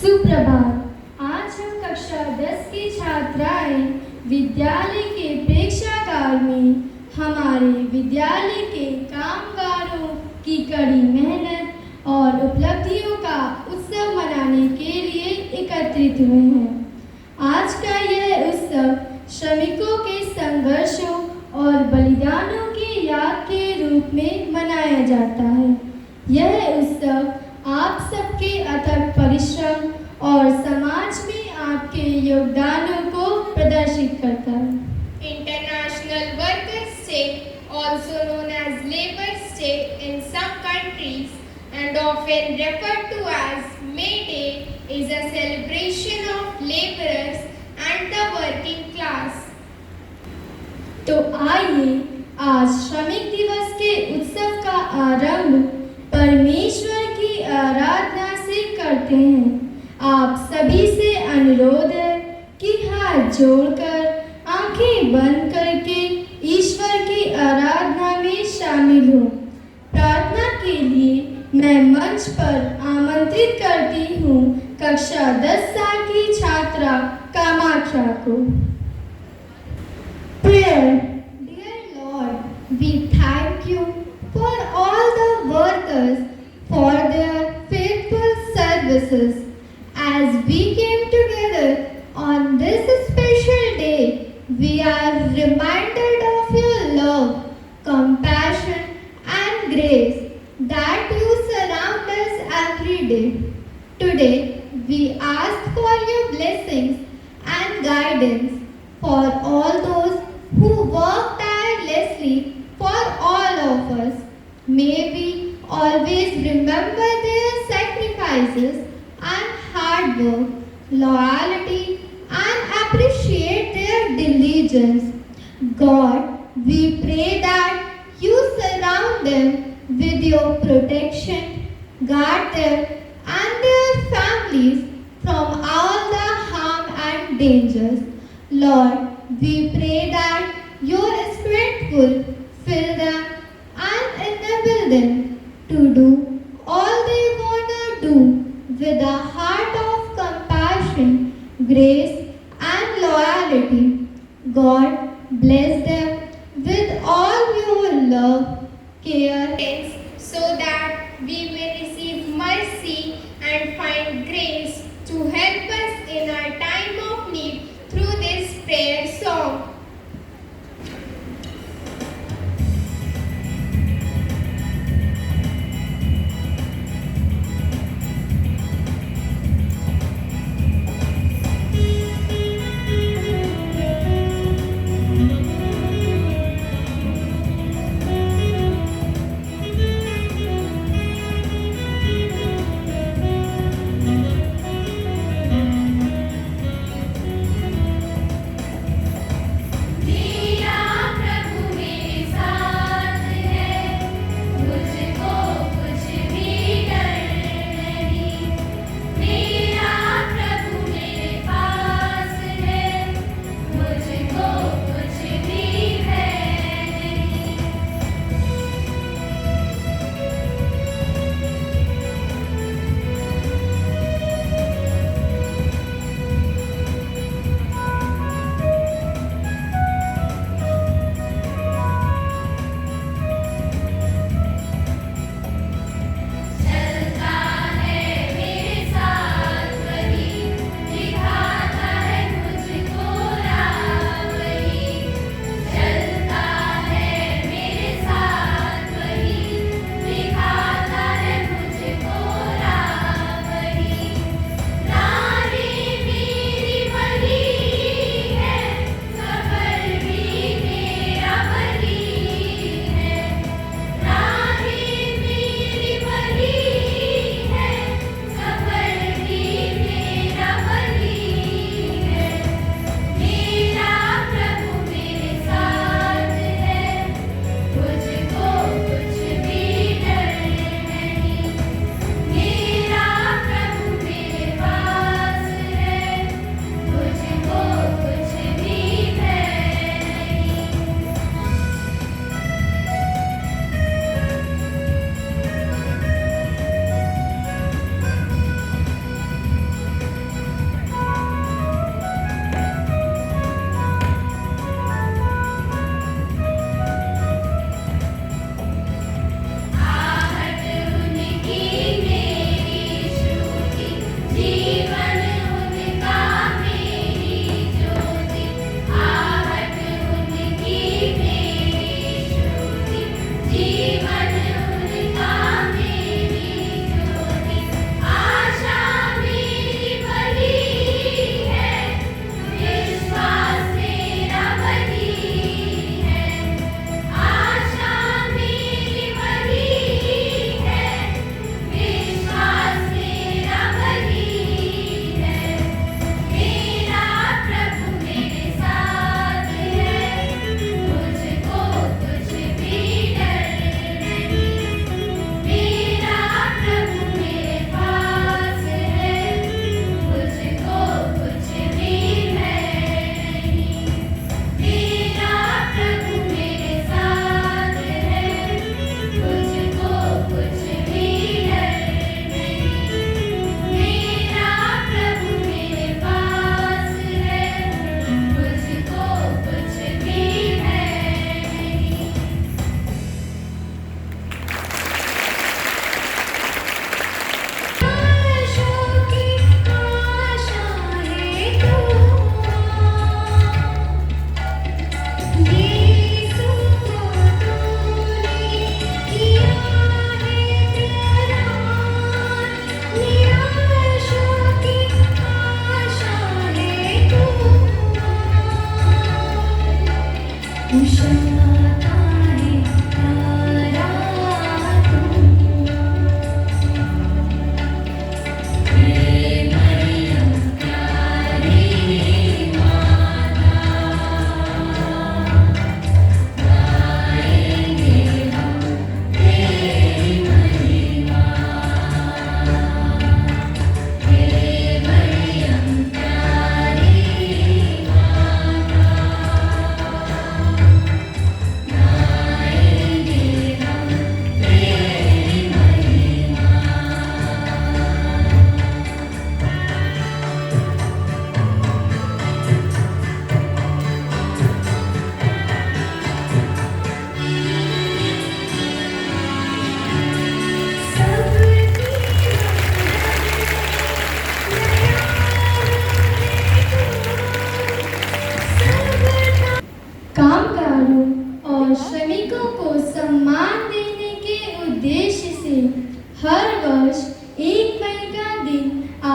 सुप्रभात। आज हम कक्षा 10 की छात्राएं विद्यालय के प्रेक्षागार में हमारे विद्यालय के कामगारों की कड़ी मेहनत और उपलब्धियों का उत्सव मनाने के लिए एकत्रित हुए हैं। आज का यह उत्सव श्रमिकों के संघर्षों और बलिदानों की याद के रूप में मनाया जाता है। यह उत्सव आप सबके अथक परिश्रम और समाज में आपके योगदानों को प्रदर्शित करता है। International Workers' Day, also known as Labour's Day in some countries and often referred to as May Day, is a celebration of labourers and the working class. तो आइए आज श्रमिक दिवस के उत्सव का आरंभ परमेश्वर की आराधना से करते हैं। आप सभी से अनुरोध है कि हाथ जोड़कर आंखें बंद करके ईश्वर की आराधना में शामिल हो। प्रार्थना के लिए मैं मंच पर आमंत्रित करती हूँ कक्षा 10 साल की छात्रा कामाख्या को। Prayer. Dear Lord, we thank you for all the workers for their faithful services. As we came together on this special day, we are reminded of your love, compassion and grace that you surround us every day. Today, we ask for your blessings and guidance for all those who work tirelessly for all of us. May we always remember their sacrifices and hard work, loyalty and appreciate their diligence. God, we pray that you surround them with your protection, guard them and their families from all the harm and dangers. Lord, we pray that your Spirit will fill them and enable them to do all they want to do with a heart of compassion, grace and loyalty. God, bless them with all your love, care, So that we may receive mercy and find grace to help us in our time of need through this prayer song.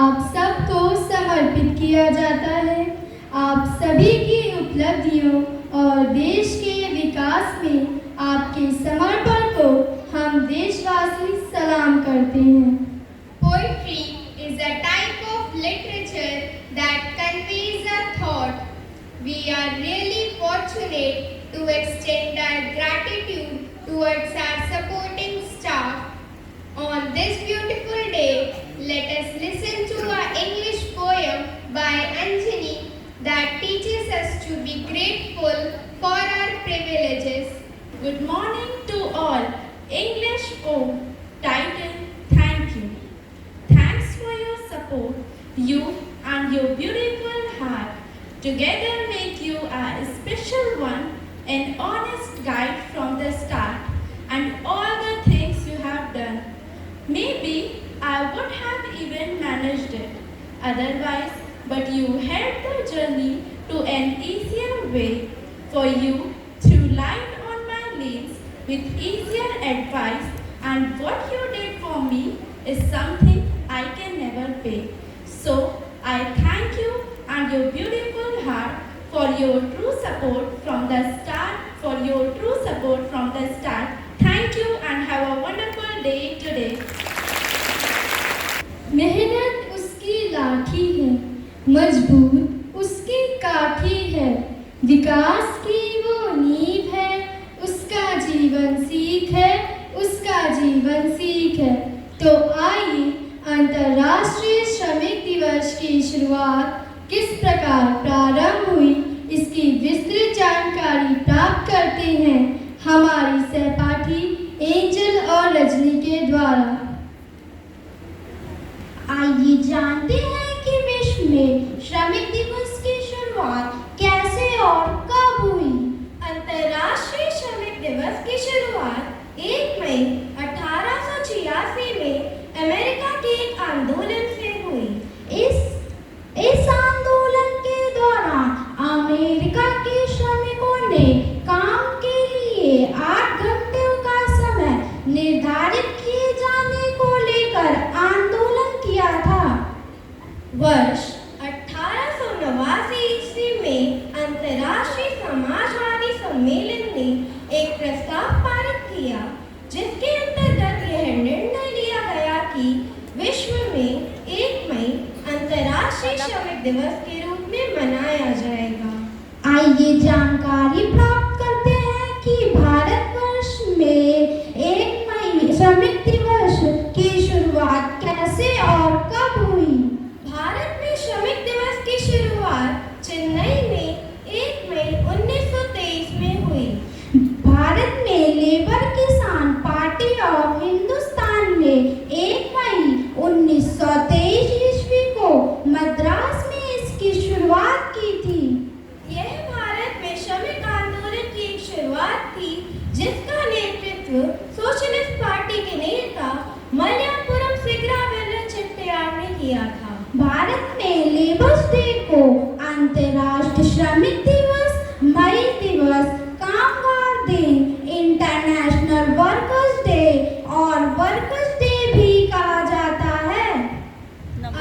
आप सबको समर्पित किया जाता है। आप सभी की उपलब्धियों और देश के विकास में आपके समर्पण को हम देशवासी सलाम करते हैं। Poetry is a type of literature that conveys a thought. We are really fortunate to extend our gratitude towards our supporting staff. On this beautiful day, let us listen to an English poem by Anjani that teaches us to be grateful for our privileges. Good morning to all. English poem titled Thank You. Thanks for your support. You and your beautiful heart together make you a special one, an honest guide from the start, and all the things you have done. Maybe I would have even managed it otherwise, but you helped the journey to an easier way. For you through line on my lanes with easier advice, and what you did for me is something I can never pay. So I thank you and your beautiful heart for your true support from the start. Thank you and have a wonderful day today. मेहनत उसकी लाठी है, मजबूत उसकी काठी है, विकास की वो नींव है, उसका जीवन सीख है, तो आइए अंतर्राष्ट्रीय श्रमिक दिवस की शुरुआत किस प्रकार प्रारंभ हुई, इसकी विस्तृत जानकारी प्राप्त करते हैं हमारी सहपाठी एंजल और रजनी के द्वारा। आइए जानते हैं कि विश्व में श्रमिक दिवस की शुरुआत कैसे और कब हुई। अंतर्राष्ट्रीय श्रमिक दिवस की शुरुआत 1 मई 1886 में अमेरिका के एक आंदोलन से हुई। इस आंदोलन के दौरान अमेरिका के श्रमिकों ने काम के लिए 8 घंटे का समय निर्धारित किए जाने को लेकर आंदोलन किया था। वर्ष 1889 ईस्वी में अंतर्राष्ट्रीय समाजवादी सम्मेलन ने एक प्रस्ताव पारित किया, जिसके अंतर्गत यह निर्णय लिया गया कि विश्व में 1 मई अंतर्राष्ट्रीय श्रमिक दिवस के रूप में मनाया जाएगा। आइए जानकारी प्राप्त करते हैं कि भारतवर्ष में 1 मई श्रमिक दिवस की शुरुआत कैसे और कब हुई। भारत में श्रमिक दिवस की शुरुआत चेन्नई में 1 मई 1923 में हुई। भारत में लेबर किसान पार्टी ऑफ हिंदुस्तान ने 1 मई 1923 ईस्वी को मद्रास में इसकी शुरुआत की थी। यह भारत में श्रमिक आंदोलन की एक शुरुआत थी, जिसका नेतृत्व सोशलिस्ट पार्टी के नेता मलयापुरम सिगरावेल्ला चेट्टियार ने किया था। भारत में लेबर्स डे को अंतर्राष्ट्रीय श्रमिक दिवस, मई दिवस, कामगार दिन, इंटरनेशनल वर्कर्स डे और वर्कर्स डे भी कहा जाता है।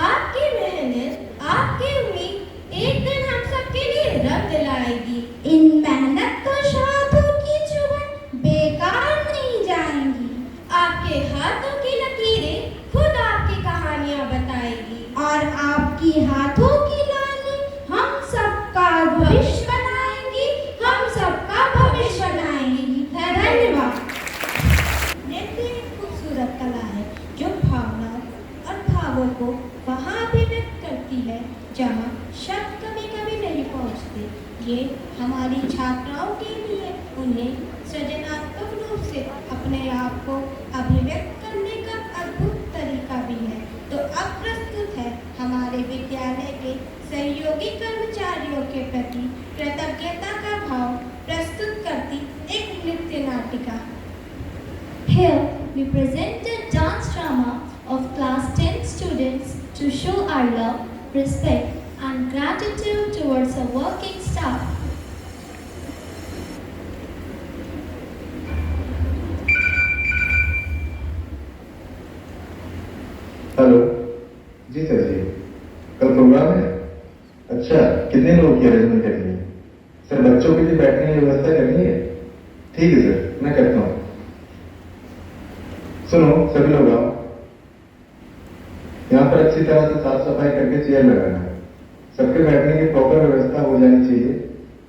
आपकी मेहनत, आपकी उम्मीद एक दिन हम सबके लिए रंग दिलाएगी। इन मेहनत कशातों की चुभन बेकार नहीं जाएंगी। आपके हाथों की लकीरें खुद आपकी कहानियां बताएगी, और आपकी हाथों की लाली हम सबका भविष्य बनाएंगी, धन्यवाद। नृत्य एक खूबसूरत कला है जो भावना और भावों को वहाँ अभिव्यक्त करती है जहाँ शब्द कभी कभी नहीं पहुँचते। ये हमारी छात्राओं के लिए उन्हें सृजनात्मक रूप से अपने आप को अभिव्यक्त करने का अद्भुत तरीका भी है। तो अब प्रस्तुत है हमारे विद्यालय के सहयोगी कर्मचारियों के प्रति कृतज्ञता का भाव प्रस्तुत करती एक नृत्य नाटिका। Here we present a dance drama of class 10 students to show our love, respect and gratitude towards our working staff. Hello जी सर जी। प्रोग्राम है? अच्छा, कितने लोगों की अरेंजमेंट करनी है? सर, बच्चों के लिए बैठने की व्यवस्था करनी है? ठीक है सर, मैं करता हूँ। सुनो सभी लोग आओ, यहाँ पर अच्छी तरह से साफ सफाई करके चेयर लगाना है। सबके बैठने की प्रॉपर व्यवस्था हो जानी चाहिए।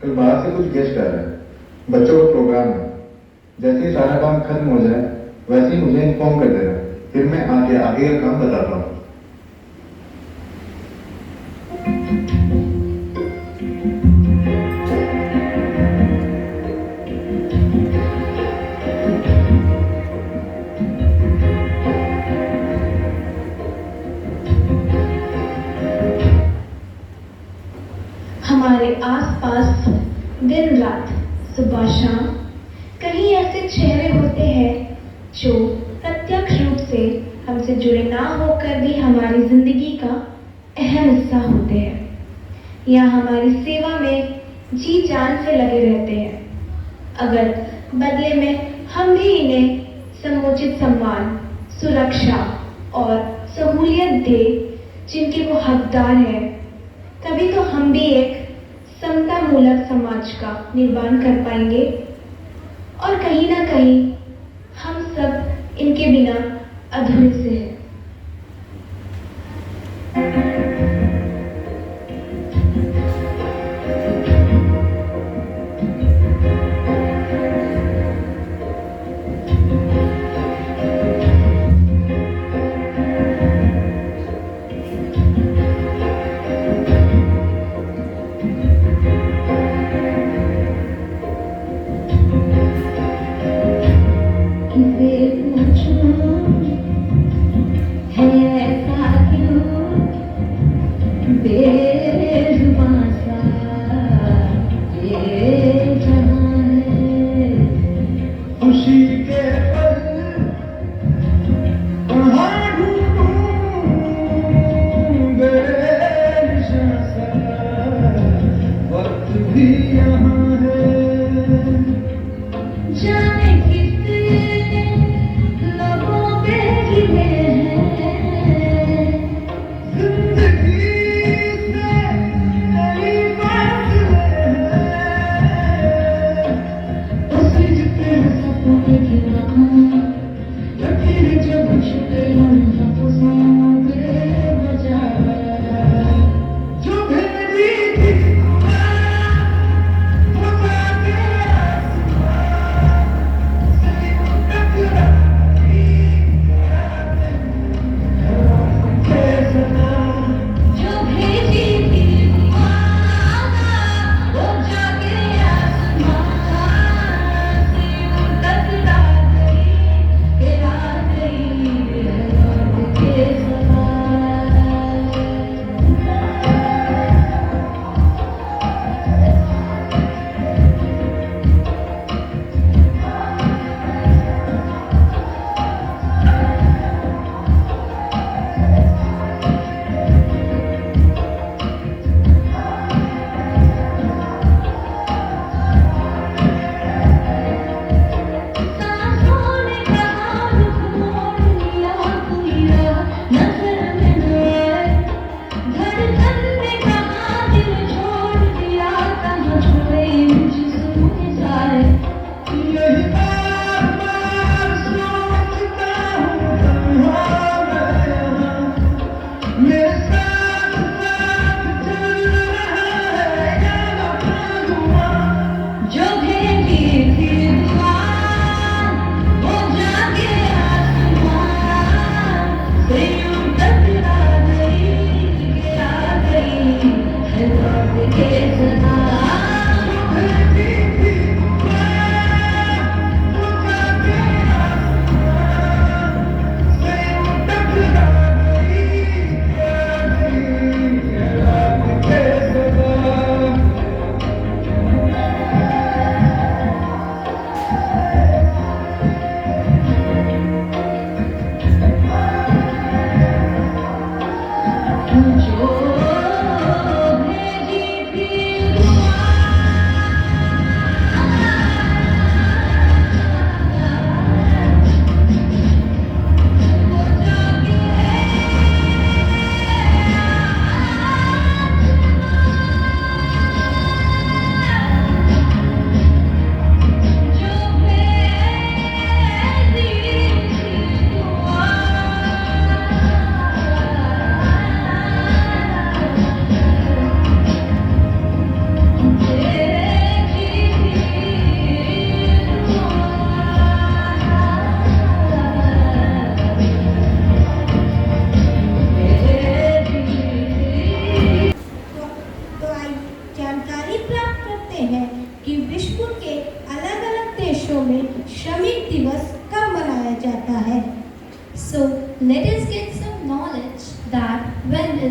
कल बाहर से कुछ गेस्ट आ रहे हैं, बच्चों का प्रोग्राम है। जैसे ही सारा काम खत्म हो जाए वैसे ही मुझे इन्फॉर्म कर देना, फिर मैं आगे का काम बताता हूँ। हमारे आसपास दिन रात सुबह शाम कहीं ऐसे चेहरे होते हैं जो प्रत्यक्ष रूप से हमसे जुड़े ना होकर भी हमारी जिंदगी का अहम हिस्सा होते हैं या हमारी सेवा में जी जान से लगे रहते हैं। अगर बदले में हम भी इन्हें समुचित सम्मान, सुरक्षा और सहूलियत दे जिनके वो हकदार हैं, तभी तो हम भी एक समतामूलक समाज का निर्माण कर पाएंगे। और कहीं ना कहीं हम सब इनके बिना अधूरे से हैं।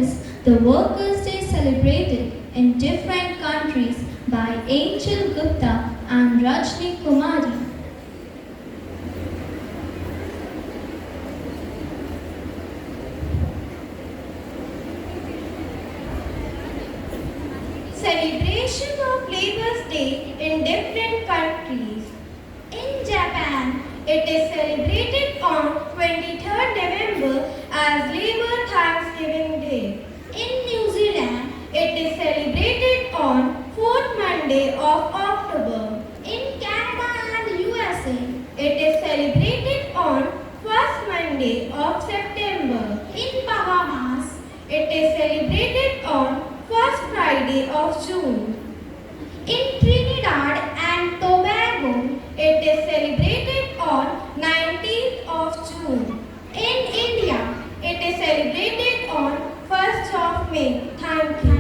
is the Workers' Day celebrated in different countries by Angel Gupta and Rajni Kumari. Celebration of Labour's Day in different countries. In Japan, it is celebrated on 23rd November as Labour Thanksgiving Day. In New Zealand, it is celebrated on 4th Monday of October. In Canada and USA, it is celebrated on 1st Monday of September. In Bahamas, it is celebrated on 1st Friday of June. In Trinidad and Tobago, it is celebrated on 19th of June. In India, it is celebrated on 1st of May. Thank you.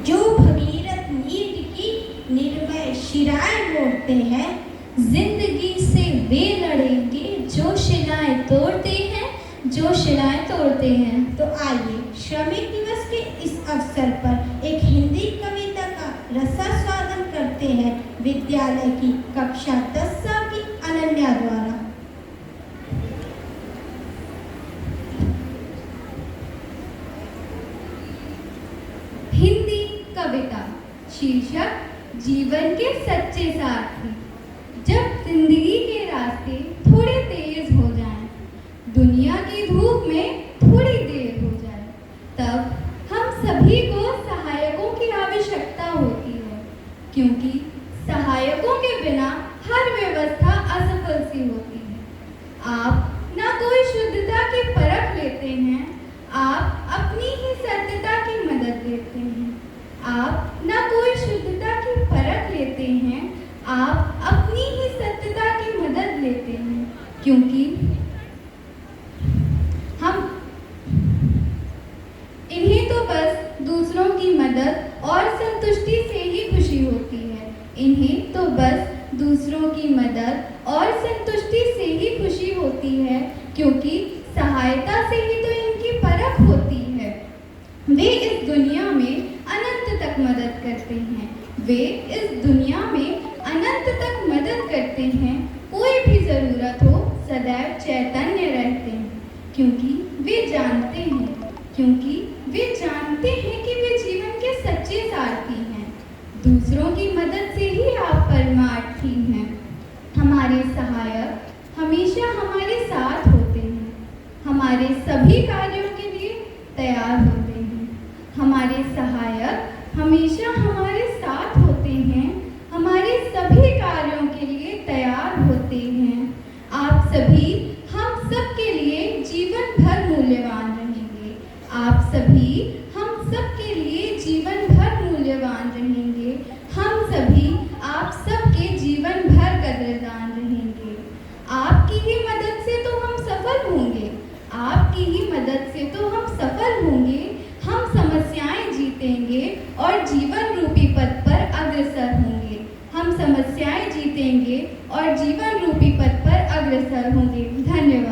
जो भगीरथ नीर की निर्भय शिराएं मोड़ते हैं, जिंदगी से वे लड़ेंगे जो शिलाएं तोड़ते हैं, जो शिलाएं तोड़ते हैं। तो आइए श्रमिक दिवस के इस अवसर पर एक हिंदी कविता का रसास्वादन करते हैं विद्यालय की कक्षा 10 की अनन्या द्वारा। हिंदी कविता शीर्षक जीवन के सच्चे साथी। जब जिंदगी के रास्ते थोड़े तेज हो जाएं, दुनिया की धूप में थोड़ी देर हो जाए, तब हम सभी को सहायकों की आवश्यकता होती है, क्योंकि सहायकों के बिना हर व्यवस्था असफल सी होती है। आप ना कोई शुद्धता की परख लेते हैं, आप अपनी ही सत्यता की मदद लेते हैं। आप ना कोई शुद्धता की परख लेते हैं, आप अपनी ही सत्यता की मदद लेते हैं, क्योंकि हम इन्हें तो बस दूसरों की मदद और संतुष्टि से ही खुशी होती है। इन्हें तो बस दूसरों की मदद और संतुष्टि से ही खुशी होती है, क्योंकि सहायता से ही तो इनकी परख होती है। वे इस दुनिया में अनंत तक मदद करते हैं। वे इस दुनिया में अनंत तक मदद करते हैं। कोई भी ज़रूरत हो सदैव चैतन्य रहते हैं, क्योंकि वे जानते हैं कि वे जीवन के सच्चे सारथी हैं। दूसरों की मदद से ही आप परमार्थी हैं। हमारे सहायक हमेशा हमारे साथ होते हैं, हमारे सभी कार्यों के लिए तैयार होते हैं। हमारे सहायक हमेशा हमारे साथ होते हैं, हमारे सभी कार्यों के लिए तैयार होते हैं। आप सभी हम सब के लिए जीवन भर मूल्यवान रहेंगे। आप सभी हम सब के लिए जीवन भर मूल्यवान रहेंगे। हम सभी आप सबके जीवन भर कदरदान रहेंगे। आपकी ही मदद से तो हम सफल होंगे। आपकी ही मदद से तो हम सफल होंगे। हम समस्याएं जीतेंगे और जीवन रूपी पथ पर अग्रसर होंगे। हम समस्याएं जीतेंगे और जीवन रूपी पथ पर अग्रसर होंगे। धन्यवाद।